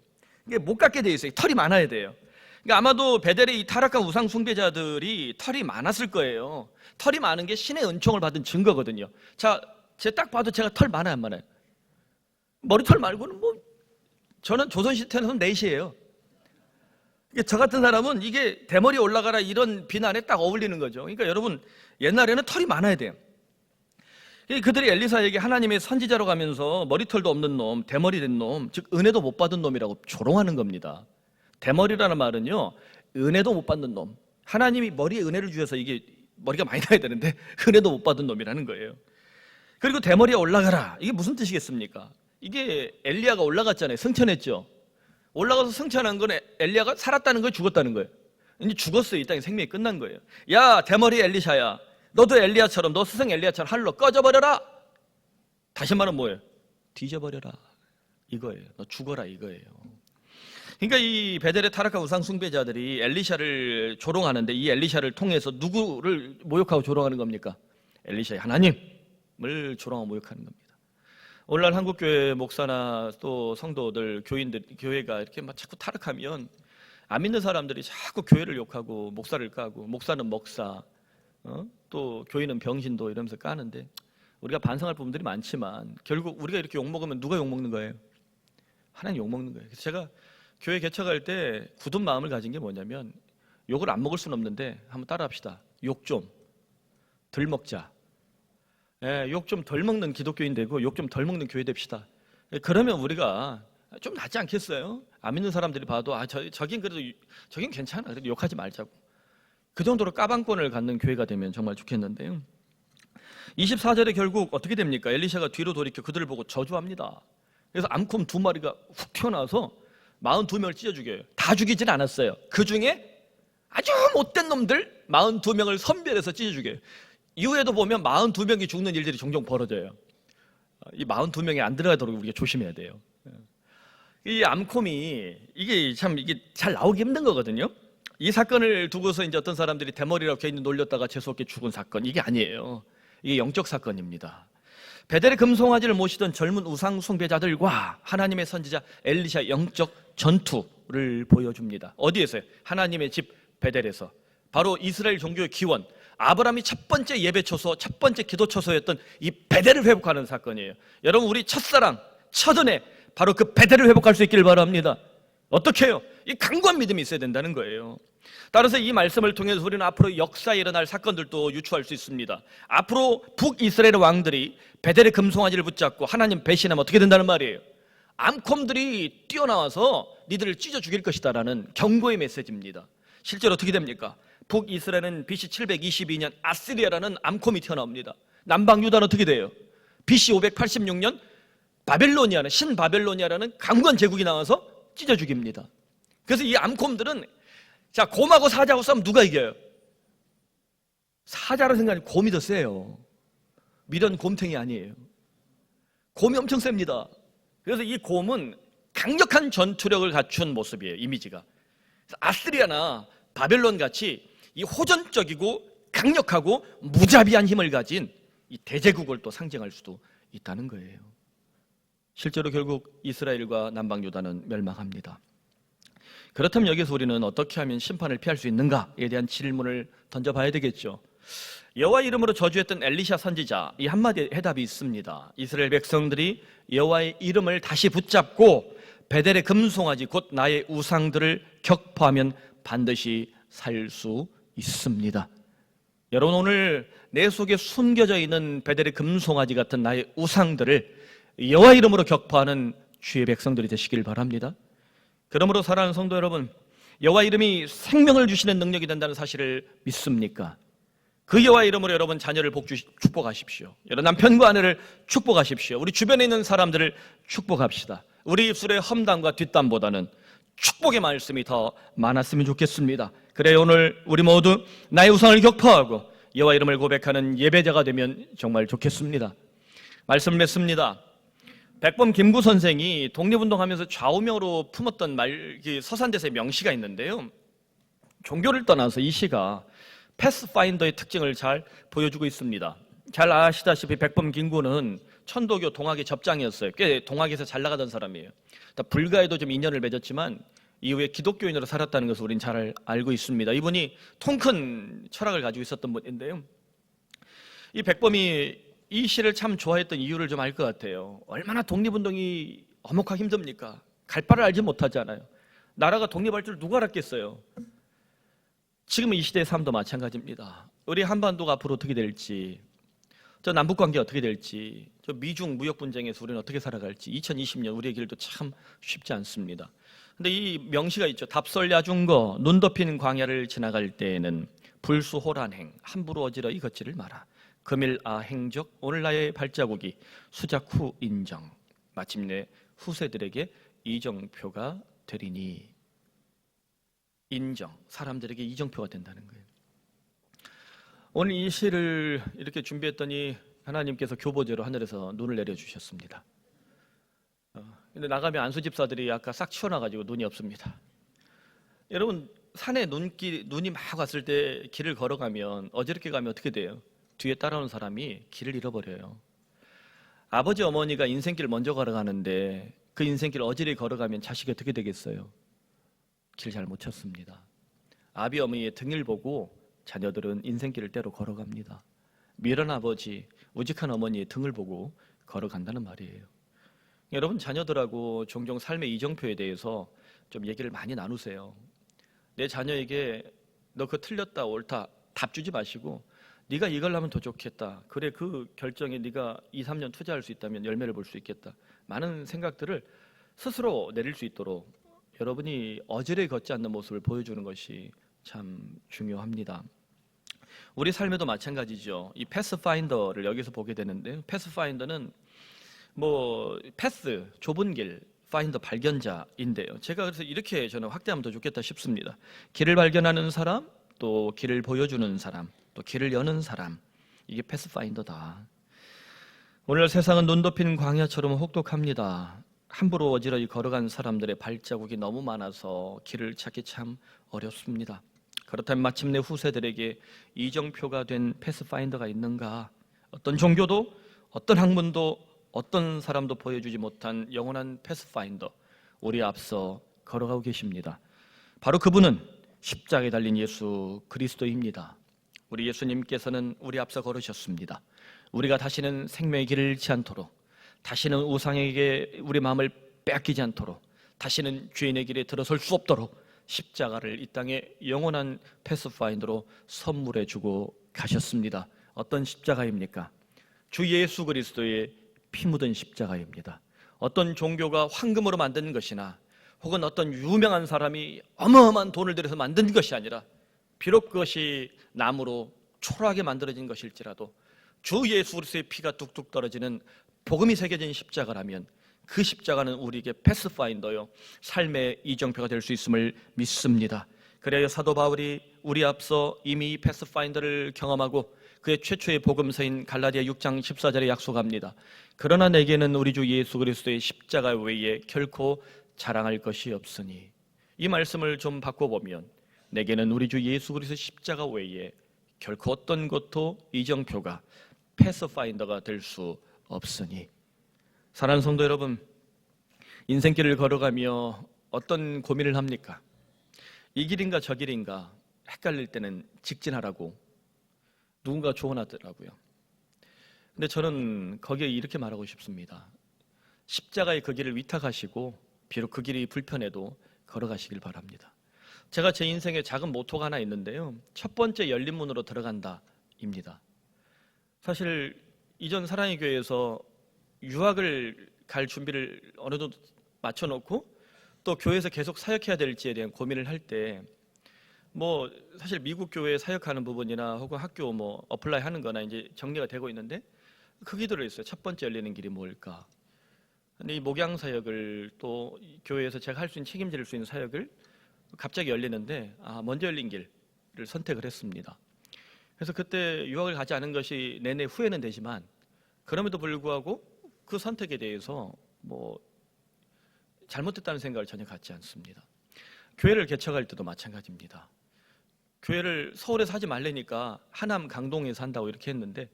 이게 못 갖게 돼 있어요. 털이 많아야 돼요. 그러니까 아마도 베델의 이 타락한 우상 숭배자들이 털이 많았을 거예요. 털이 많은 게 신의 은총을 받은 증거거든요. 자, 제 딱 봐도 제가 털 많아요, 안 많아요? 머리털 말고는 뭐 저는 조선시대에는 넷이에요. 저 같은 사람은 이게 대머리 올라가라 이런 비난에 딱 어울리는 거죠. 그러니까 여러분, 옛날에는 털이 많아야 돼요. 그들이 엘리사에게 하나님의 선지자로 가면서 머리털도 없는 놈, 대머리 된 놈, 즉 은혜도 못 받은 놈이라고 조롱하는 겁니다. 대머리라는 말은요, 은혜도 못 받는 놈, 하나님이 머리에 은혜를 주셔서 이게 머리가 많이 나야 되는데 은혜도 못 받은 놈이라는 거예요. 그리고 대머리에 올라가라, 이게 무슨 뜻이겠습니까? 이게 엘리야가 올라갔잖아요. 승천했죠. 올라가서 승천한 건 엘리야가 살았다는 거예요, 죽었다는 거예요? 이제 죽었어요. 이 땅에 생명이 끝난 거예요. 야, 대머리 엘리샤야, 너도 엘리야처럼, 너 스승 엘리야처럼 할로 꺼져버려라. 다시 말하면 뭐예요? 뒤져버려라, 이거예요. 너 죽어라, 이거예요. 그러니까 이 베델의 타락한 우상 숭배자들이 엘리샤를 조롱하는데, 이 엘리샤를 통해서 누구를 모욕하고 조롱하는 겁니까? 엘리샤의 하나님을 조롱하고 모욕하는 겁니다. 오늘날 한국교회 목사나 또 성도들, 교인들, 교회가 이렇게 막 자꾸 타락하면 안 믿는 사람들이 자꾸 교회를 욕하고 목사를 까고, 목사는 먹사, 또 교인은 병신도 이러면서 까는데, 우리가 반성할 부분들이 많지만 결국 우리가 이렇게 욕먹으면 누가 욕먹는 거예요? 하나님 욕먹는 거예요. 그래서 제가 교회 개척할 때 굳은 마음을 가진 게 뭐냐면, 욕을 안 먹을 수는 없는데 한번 따라합시다. 욕 좀 덜 먹자. 욕 좀 덜 먹는 기독교인 되고 욕 좀 덜 먹는 교회 됩시다. 그러면 우리가 좀 낫지 않겠어요? 안 믿는 사람들이 봐도 저긴 그래도 저긴 괜찮아, 그래도 욕하지 말자고. 그 정도로 까방권을 갖는 교회가 되면 정말 좋겠는데요. 24절에 결국 어떻게 됩니까? 엘리샤가 뒤로 돌이켜 그들을 보고 저주합니다. 그래서 암콤 2마리가 훅 튀어나와서 42명을 찢어 죽여요. 다 죽이진 않았어요. 그 중에 아주 못된 놈들 42명을 선별해서 찢어 죽여요. 이후에도 보면 42명이 죽는 일들이 종종 벌어져요. 이 42명이 안 들어가도록 우리가 조심해야 돼요. 이 암콤이 이게 잘 나오기 힘든 거거든요. 이 사건을 두고서 이제 어떤 사람들이 대머리라고 괜히 놀렸다가 재수없게 죽은 사건, 이게 아니에요. 이게 영적 사건입니다. 베델의 금송아지를 모시던 젊은 우상 숭배자들과 하나님의 선지자 엘리샤 영적 전투를 보여줍니다. 어디에서요? 하나님의 집 베델에서. 바로 이스라엘 종교의 기원, 아브라함이 첫 번째 예배 처소, 첫 번째 기도 처소였던 이 베델을 회복하는 사건이에요. 여러분, 우리 첫사랑, 첫은혜, 바로 그 베델을 회복할 수 있기를 바랍니다. 어떻게 해요? 이 강고한 믿음이 있어야 된다는 거예요. 따라서 이 말씀을 통해서 우리는 앞으로 역사에 일어날 사건들도 유추할 수 있습니다. 앞으로 북이스라엘 왕들이 베델의 금송아지를 붙잡고 하나님 배신하면 어떻게 된다는 말이에요? 암콤들이 뛰어나와서 니들을 찢어 죽일 것이다 라는 경고의 메시지입니다. 실제로 어떻게 됩니까? 북이스라엘은 BC 722년 아시리아라는 암콤이 튀어나옵니다. 남방 유다는 어떻게 돼요? BC 586년 바벨로니아는 신바벨로니아라는 강건 제국이 나와서 찢어 죽입니다. 그래서 이 암콤들은, 자, 곰하고 사자하고 싸우면 누가 이겨요? 사자라는 생각이 곰이 더 세요. 미련 곰탱이 아니에요. 곰이 엄청 셉니다. 그래서 이 곰은 강력한 전투력을 갖춘 모습이에요, 이미지가. 아스리아나 바벨론 같이 이 호전적이고 강력하고 무자비한 힘을 가진 이 대제국을 또 상징할 수도 있다는 거예요. 실제로 결국 이스라엘과 남방 유다는 멸망합니다. 그렇다면 여기서 우리는 어떻게 하면 심판을 피할 수 있는가에 대한 질문을 던져봐야 되겠죠. 여호와 이름으로 저주했던 엘리샤 선지자, 이 한마디 해답이 있습니다. 이스라엘 백성들이 여호와의 이름을 다시 붙잡고 베델의 금송아지 곧 나의 우상들을 격파하면 반드시 살 수 있습니다. 여러분, 오늘 내 속에 숨겨져 있는 베델의 금송아지 같은 나의 우상들을 여호와 이름으로 격파하는 주의 백성들이 되시길 바랍니다. 그러므로 사랑하는 성도 여러분, 여호와 이름이 생명을 주시는 능력이 된다는 사실을 믿습니까? 그 여호와 이름으로 여러분 자녀를 축복하십시오. 여러분 남편과 아내를 축복하십시오. 우리 주변에 있는 사람들을 축복합시다. 우리 입술의 험담과 뒷담보다는 축복의 말씀이 더 많았으면 좋겠습니다. 그래 오늘 우리 모두 나의 우상을 격파하고 여호와 이름을 고백하는 예배자가 되면 정말 좋겠습니다. 말씀 맺습니다. 백범 김구 선생이 독립운동하면서 좌우명으로 품었던 서산대사의 명시가 있는데요, 종교를 떠나서 이 시가 패스파인더의 특징을 잘 보여주고 있습니다. 잘 아시다시피 백범 김구는 천도교 동학의 접장이었어요. 꽤 동학에서 잘 나가던 사람이에요. 불가에도 좀 인연을 맺었지만 이후에 기독교인으로 살았다는 것을 우리는 잘 알고 있습니다. 이분이 통큰 철학을 가지고 있었던 분인데요. 이 백범이 이 시를 참 좋아했던 이유를 좀 알 것 같아요. 얼마나 독립운동이 엄혹하게 힘듭니까? 갈 바를 알지 못하잖아요. 나라가 독립할 줄 누가 알았겠어요? 지금 이 시대의 삶도 마찬가지입니다. 우리 한반도가 앞으로 어떻게 될지, 저 남북관계 어떻게 될지, 저 미중 무역 분쟁에서 우리는 어떻게 살아갈지 2020년 우리의 길도 참 쉽지 않습니다. 근데 이 명시가 있죠. 답설야중거 눈 덮인 광야를 지나갈 때에는 불수호란행 함부로 어지러이 걷지를 마라. 금일아행적 오늘 나의 발자국이 수작 후 인정. 마침내 후세들에게 이정표가 되리니. 인정, 사람들에게 이정표가 된다는 거예요. 오늘 이 시를 이렇게 준비했더니 하나님께서 교보제로 하늘에서 눈을 내려주셨습니다. 근데 나가면 안수 집사들이 아까 싹 치워놔가지고 눈이 없습니다. 여러분, 산에 눈이 막 왔을 때 길을 걸어가면 어저께 가면 어떻게 돼요? 뒤에 따라오는 사람이 길을 잃어버려요. 아버지 어머니가 인생길 먼저 걸어가는데 그 인생길 어지러이 걸어가면 자식이 어떻게 되겠어요? 길 잘 못 찾습니다. 아비 어머니의 등을 보고 자녀들은 인생길을 때로 걸어갑니다. 미련 아버지, 우직한 어머니의 등을 보고 걸어간다는 말이에요. 여러분, 자녀들하고 종종 삶의 이정표에 대해서 좀 얘기를 많이 나누세요. 내 자녀에게 너 그거 틀렸다 옳다 답 주지 마시고 네가 이걸 하면 더 좋겠다. 그래, 그 결정에 네가 2, 3년 투자할 수 있다면 열매를 볼 수 있겠다. 많은 생각들을 스스로 내릴 수 있도록 여러분이 어지러이 걷지 않는 모습을 보여주는 것이 참 중요합니다. 우리 삶에도 마찬가지죠. 이 패스파인더를 여기서 보게 되는데, 패스파인더는 패스 좁은 길, 파인더 발견자인데요. 제가 그래서 이렇게 저는 확대하면 더 좋겠다 싶습니다. 길을 발견하는 사람, 또 길을 보여주는 사람, 또 길을 여는 사람, 이게 패스파인더다. 오늘 세상은 눈 덮인 광야처럼 혹독합니다. 함부로 어지러이 걸어간 사람들의 발자국이 너무 많아서 길을 찾기 참 어렵습니다. 그렇다면 마침내 후세들에게 이정표가 된 패스파인더가 있는가? 어떤 종교도, 어떤 학문도, 어떤 사람도 보여주지 못한 영원한 패스파인더, 우리 앞서 걸어가고 계십니다. 바로 그분은 십자가에 달린 예수 그리스도입니다. 우리 예수님께서는 우리 앞서 걸으셨습니다. 우리가 다시는 생명의 길을 잃지 않도록, 다시는 우상에게 우리 마음을 빼앗기지 않도록, 다시는 죄인의 길에 들어설 수 없도록 십자가를 이 땅에 영원한 패스파인더로 선물해 주고 가셨습니다. 어떤 십자가입니까? 주 예수 그리스도의 피 묻은 십자가입니다. 어떤 종교가 황금으로 만든 것이나 혹은 어떤 유명한 사람이 어마어마한 돈을 들여서 만든 것이 아니라, 비록 그것이 나무로 초라하게 만들어진 것일지라도 주 예수 그리스도의 피가 뚝뚝 떨어지는 복음이 새겨진 십자가라면 그 십자가는 우리에게 패스파인더요, 삶의 이정표가 될 수 있음을 믿습니다. 그래야 사도 바울이 우리 앞서 이미 패스파인더를 경험하고 그의 최초의 복음서인 갈라디아 6장 14절에 약속합니다. 그러나 내게는 우리 주 예수 그리스도의 십자가 외에 결코 자랑할 것이 없으니. 이 말씀을 좀 바꿔보면, 내게는 우리 주 예수 그리스도의 십자가 외에 결코 어떤 것도 이정표가, 패스파인더가 될 수 없으니. 사랑하는 성도 여러분, 인생길을 걸어가며 어떤 고민을 합니까? 이 길인가 저 길인가 헷갈릴 때는 직진하라고 누군가 조언하더라고요. 근데 저는 거기에 이렇게 말하고 싶습니다. 십자가의 그 길을 위탁하시고 비록 그 길이 불편해도 걸어가시길 바랍니다. 제가 제 인생에 작은 모토가 하나 있는데요, 첫 번째 열린 문으로 들어간다입니다. 사실 이전 사랑의 교회에서 유학을 갈 준비를 어느 정도 맞춰놓고 또 교회에서 계속 사역해야 될지에 대한 고민을 할 때 사실 미국 교회에 사역하는 부분이나 혹은 학교 어플라이 하는 거나 이제 정리가 되고 있는데, 그 기도를 했어요. 첫 번째 열리는 길이 뭘까? 근데 이 목양 사역을 또 교회에서 제가 할 수 있는, 책임질 수 있는 사역을 갑자기 열리는데 먼저 열린 길을 선택을 했습니다. 그래서 그때 유학을 가지 않은 것이 내내 후회는 되지만, 그럼에도 불구하고 그 선택에 대해서 잘못됐다는 생각을 전혀 갖지 않습니다. 교회를 개척할 때도 마찬가지입니다. 교회를 서울에서 하지 말라니까 하남 강동에서 한다고 이렇게 했는데,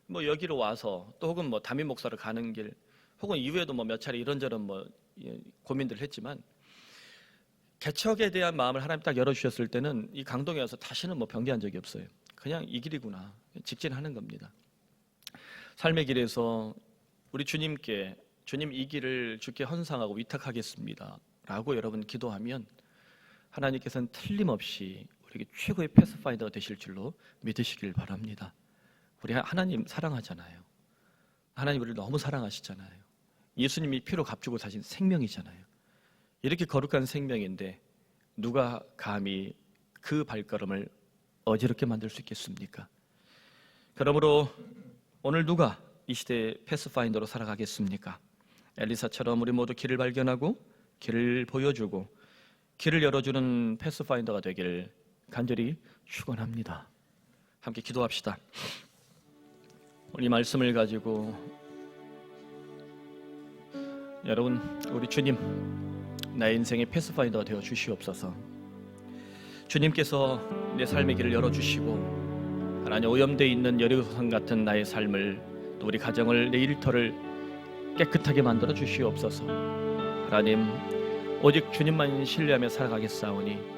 뭐 여기로 와서 또 혹은 뭐 담임 목사로 가는 길 혹은 이후에도 뭐 몇 차례 이런저런 뭐 고민들을 했지만 개척에 대한 마음을 하나님 딱 열어주셨을 때는 이 강동에 와서 다시는 뭐 변개한 적이 없어요. 그냥 이 길이구나 직진하는 겁니다. 삶의 길에서 우리 주님께 주님 이 길을 주께 헌상하고 위탁하겠습니다 라고 여러분 기도하면 하나님께서는 틀림없이 우리에게 최고의 패스파인더가 되실 줄로 믿으시길 바랍니다. 우리 하나님 사랑하잖아요. 하나님 우리를 너무 사랑하시잖아요. 예수님이 피로 값주고 사신 생명이잖아요. 이렇게 거룩한 생명인데 누가 감히 그 발걸음을 어지럽게 만들 수 있겠습니까? 그러므로 오늘 누가 이 시대의 패스파인더로 살아가겠습니까? 엘리사처럼 우리 모두 길을 발견하고 길을 보여주고 길을 열어주는 패스파인더가 되길 간절히 축원합니다. 함께 기도합시다. 우리 말씀을 가지고 여러분 우리 주님 나의 인생의 패스파인더가 되어 주시옵소서. 주님께서 내 삶의 길을 열어주시고 하나님 오염되어 있는 여리고성 같은 나의 삶을 또 우리 가정을 내 일터를 깨끗하게 만들어 주시옵소서. 하나님 오직 주님만 신뢰하며 살아가겠사오니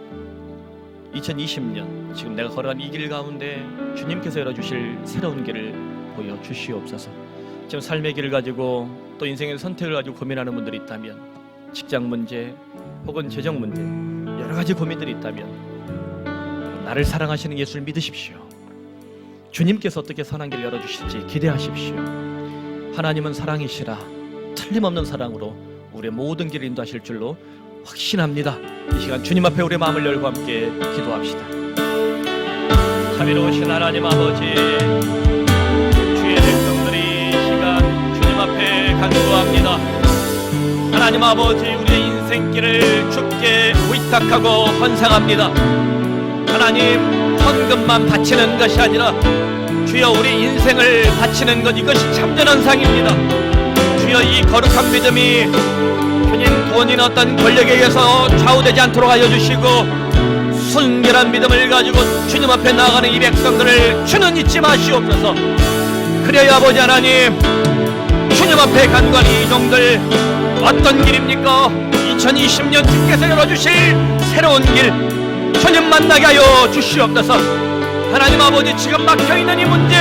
2020년 지금 내가 걸어간 이 길 가운데 주님께서 열어주실 새로운 길을 보여주시옵소서. 지금 삶의 길을 가지고 또 인생의 선택을 가지고 고민하는 분들이 있다면 직장 문제 혹은 재정 문제 여러 가지 고민들이 있다면 나를 사랑하시는 예수를 믿으십시오. 주님께서 어떻게 선한 길을 열어주실지 기대하십시오. 하나님은 사랑이시라 틀림없는 사랑으로 우리의 모든 길을 인도하실 줄로 확신합니다. 이 시간 주님 앞에 우리의 마음을 열고 함께 기도합시다. 자비로우신 하나님 아버지, 주의 백성들이 이 시간 주님 앞에 간구합니다. 하나님 아버지, 우리의 인생길을 주께 위탁하고 헌상합니다. 하나님, 헌금만 바치는 것이 아니라 주여 우리 인생을 바치는 것, 이것이 참된 헌상입니다. 주여 이 거룩한 믿음이 주님 돈이나 어떤 권력에 의해서 좌우되지 않도록 하여 주시고 순결한 믿음을 가지고 주님 앞에 나아가는 이 백성들을 주는 잊지 마시옵소서. 그래야 아버지 하나님, 주님 앞에 간구하는 이 종들 어떤 길입니까? 2020년 주께서 열어주실 새로운 길 주님 만나게 하여 주시옵소서. 하나님 아버지, 지금 막혀있는 이 문제,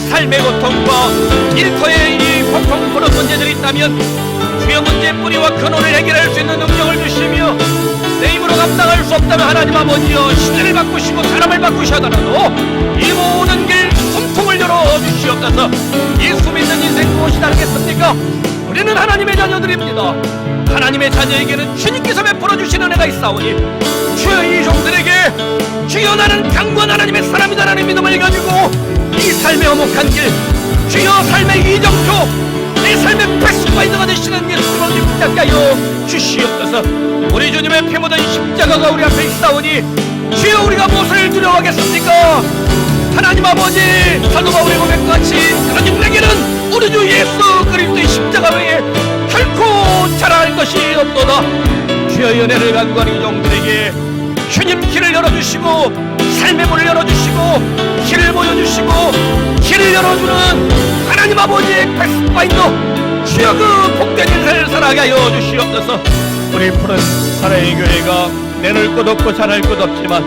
삶의 고통과 일터의 이 고통스러운 문제들이 있다면 주여 문제의 뿌리와 근원을 해결할 수 있는 능력을 주시며 내 힘으로 감당할 수 없다면 하나님 아버지여 시대를 바꾸시고 사람을 바꾸셔더라도 이 모든 길 숨통을 열어주시옵소서. 예수 믿는 인생 무엇이 다르겠습니까? 우리는 하나님의 자녀들입니다. 하나님의 자녀에게는 주님께서 베풀어 주시는 은혜가 있사오니 주여 이 종들에게 주여 나는 강구한 하나님의 사람이다라는 믿음을 가지고 이 삶의 어목한 길, 주여 삶의 이정표, 내 삶의 패스파인더가 되시는 예수님을 붙잡게 하여 주시옵소서. 우리 주님의 피 묻은 십자가가 우리 앞에 있사오니 주여 우리가 무엇을 두려워하겠습니까? 하나님 아버지, 사도 바울의 고백같이 그런 육내게는 우리 주 예수 그리스도의 십자가 외에 결코 자랑할 것이 없도다. 주여 연애를 간구하는 이 종들에게 주님 길을 열어주시고 삶의 문을 열어주시고 길을 보여주시고 길을 열어주는 하나님 아버지의 패스파인더, 주여 그 복된 인생을 살아가게 하여 주시옵소서. 우리 푸른 사랑의 교회가 내놓을 것 없고 잘할 것 없지만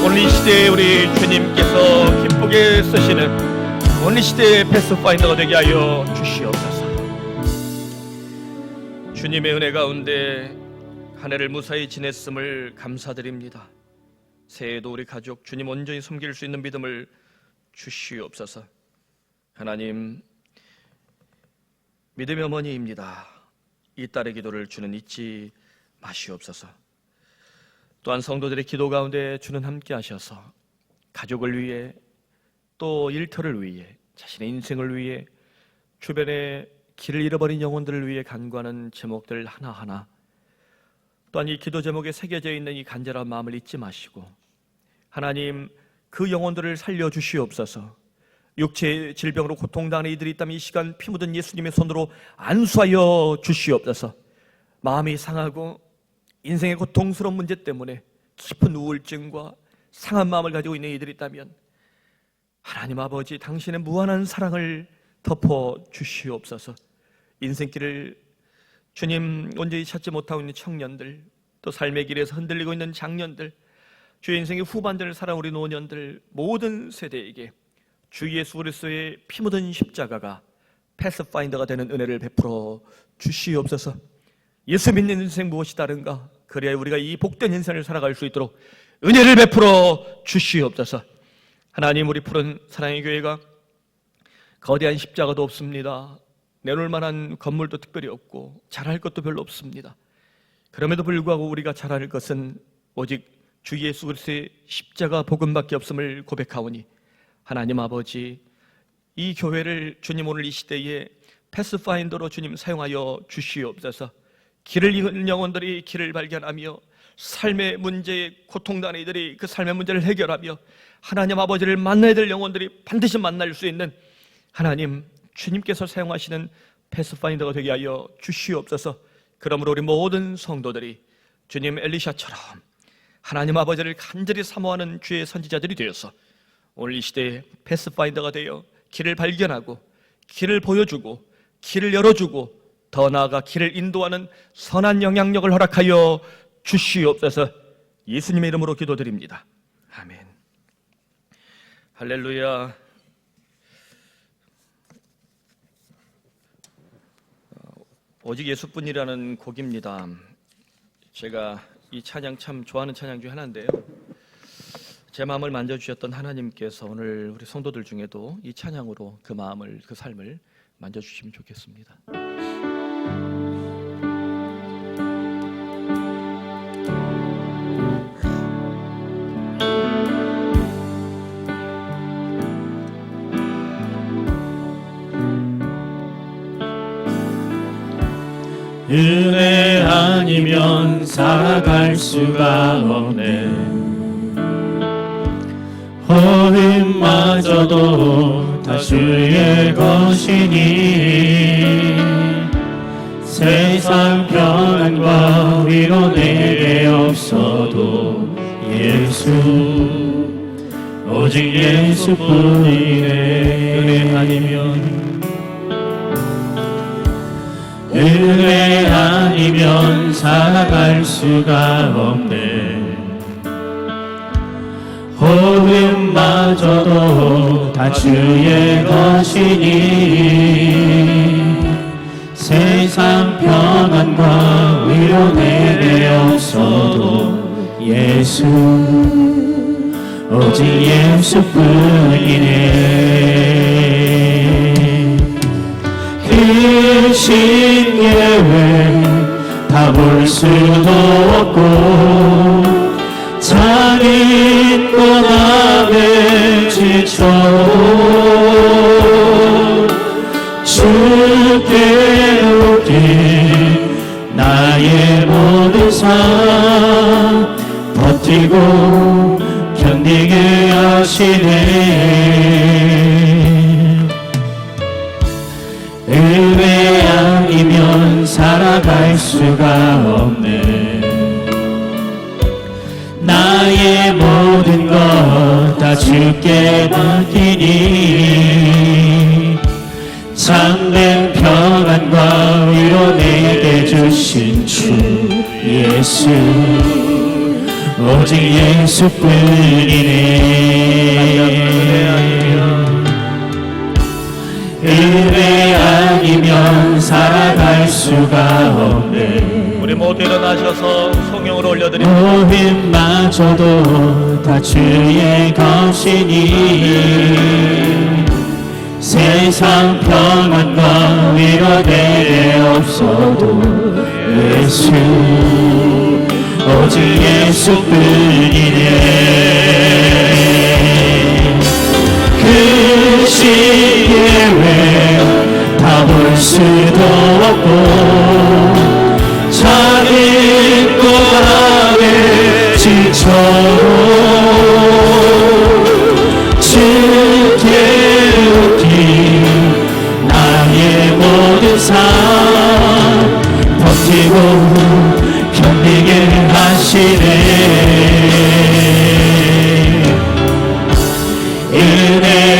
오늘 이 시대에 우리 주님께서 기쁘게 쓰시는 오늘 이 시대의 패스파인더가 되게 하여 주시옵소서. 주님의 은혜 가운데 한 해를 무사히 지냈음을 감사드립니다. 새해에도 우리 가족 주님 온전히 섬길 수 있는 믿음을 주시옵소서. 하나님, 믿음의 어머니입니다. 이 딸의 기도를 주는 잊지 마시옵소서. 또한 성도들의 기도 가운데 주는 함께 하셔서 가족을 위해 또 일터를 위해 자신의 인생을 위해 주변에 길을 잃어버린 영혼들을 위해 간구하는 제목들 하나하나 또한 이 기도 제목에 새겨져 있는 이 간절한 마음을 잊지 마시고 하나님 그 영혼들을 살려주시옵소서. 육체의 질병으로 고통당하는 이들이 있다면 이 시간 피 묻은 예수님의 손으로 안수하여 주시옵소서. 마음이 상하고 인생의 고통스러운 문제 때문에 깊은 우울증과 상한 마음을 가지고 있는 이들이 있다면 하나님 아버지, 당신의 무한한 사랑을 덮어 주시옵소서. 인생길을 주님 온전히 찾지 못하고 있는 청년들, 또 삶의 길에서 흔들리고 있는 장년들, 주의 인생의 후반전을 살아온 우리 노년들, 모든 세대에게 주 예수 그리스도의 피 묻은 십자가가 패스파인더가 되는 은혜를 베풀어 주시옵소서. 예수 믿는 인생 무엇이 다른가? 그래야 우리가 이 복된 인생을 살아갈 수 있도록 은혜를 베풀어 주시옵소서. 하나님, 우리 푸른 사랑의 교회가 거대한 십자가도 없습니다. 내놓을 만한 건물도 특별히 없고 잘할 것도 별로 없습니다. 그럼에도 불구하고 우리가 잘할 것은 오직 주 예수 그리스도의 십자가 복음밖에 없음을 고백하오니, 하나님 아버지, 이 교회를 주님 오늘 이 시대에 패스파인더로 주님 사용하여 주시옵소서. 길을 잃은 영혼들이 길을 발견하며 삶의 문제에 고통당하는 이들이 그 삶의 문제를 해결하며 하나님 아버지를 만나야 될 영혼들이 반드시 만날 수 있는, 하나님 주님께서 사용하시는 패스파인더가 되게 하여 주시옵소서. 그러므로 우리 모든 성도들이 주님 엘리샤처럼 하나님 아버지를 간절히 사모하는 주의 선지자들이 되어서 오늘 이 시대에 패스파인더가 되어 길을 발견하고 길을 보여주고 길을 열어주고 더 나아가 길을 인도하는 선한 영향력을 허락하여 주시옵소서. 예수님의 이름으로 기도드립니다. 아멘. 할렐루야. 오직 예수뿐이라는 곡입니다. 제가 이 찬양 참 좋아하는 찬양 중에 하나인데요, 제 마음을 만져주셨던 하나님께서 오늘 우리 성도들 중에도 이 찬양으로 그 마음을, 그 삶을 만져주시면 좋겠습니다.
은혜 아니면 살아갈 수가 없네. 허음마저도 다 주의 것이니 세상 평안과 위로 내게 없어도 예수, 오직 예수뿐이네. 은혜 아니면, 은혜 아니면 살아갈 수가 없네. 호흡마저도 다 주의 것이니 세상 평안과 위로 내게 없어도 예수, 오직 예수뿐이네. 그 신계획 다 볼 수도 없고 잔인 고난에 지쳐도 주께 맡긴 나의 모든 삶 버티고 견디게 하시네. 은혜 아니면 살아갈 수가 없네. 나의 모든 것 다 주께 맡기니 참된 평안과 위로 내게 주신 주 예수, 오직 예수뿐이네. 은혜 아니면 살아갈 수가 없네.
우리 모두 일어나셔서 성령을 올려드립니다.
모임마저도 다 주의 것이니 세상 평안과 위로 내게 없어도 예수, 오직 예수뿐이네. 그 시계에 다 볼 수도 없고 잔인 고난에 지쳐도 주께 맡긴 나의 모든 삶 버티고 견디게 하시네. 은혜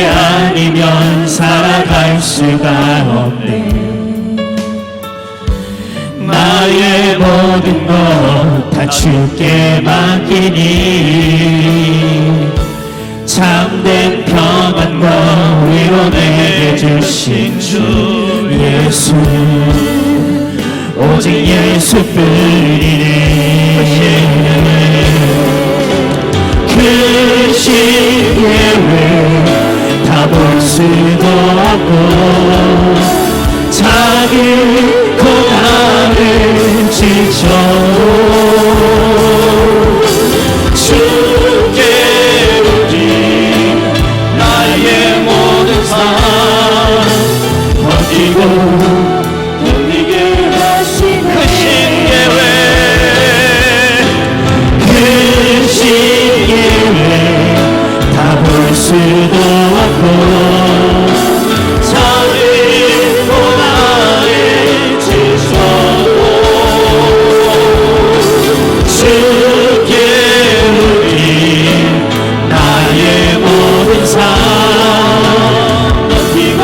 수가 없네. 나의 모든 것 다 주께 맡기니 참된 평안과 위로 내게 주신 주 예수, 오직 예수뿐이네. 그 시계를 다 볼 수도 없고 자기 고난을 지쳐도 주께 오직 나의 모든 삶 버티고 견디게 하시네. 그 시계를 다 볼 수도 없고 자기 고난을 지쳐도 주께 우리 나의 모든 삶 버티고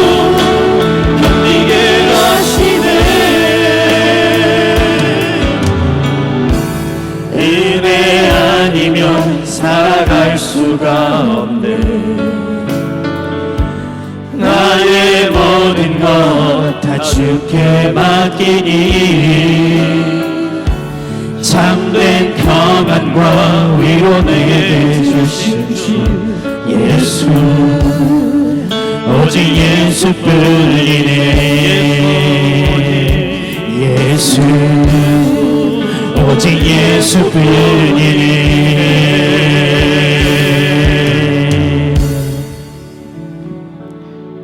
견디게 하시네. 은혜 아니면 살아갈 수가 없네. 나의 모든 것 다 주께 맡기니 참된 평안과 위로 내게 주신 주 예수, 오직 예수뿐이네. 예수, 오직 예수뿐이네.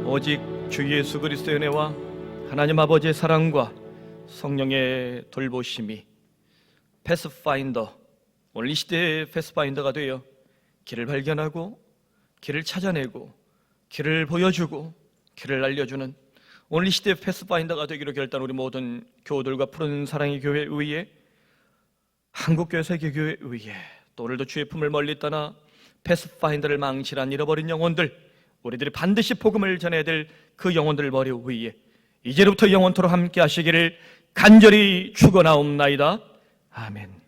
오직 주 예수 그리스도의 은혜와 하나님 아버지의 사랑과 성령의 돌보심이 패스파인더, 오늘 이 시대의 패스파인더가 되어 길을 발견하고 길을 찾아내고 길을 보여주고 길을 알려주는 오늘 이 시대의 패스파인더가 되기로 결단 우리 모든 교우들과 푸른 사랑의 교회 위에, 한국교회 세계교회 위에, 또 오늘도 주의 품을 멀리 떠나 패스파인더를 망실한 잃어버린 영혼들, 우리들이 반드시 복음을 전해야 될 그 영혼들 머리 위에 이제로부터 영원토록 함께 하시기를 간절히 축원하옵나이다. 아멘.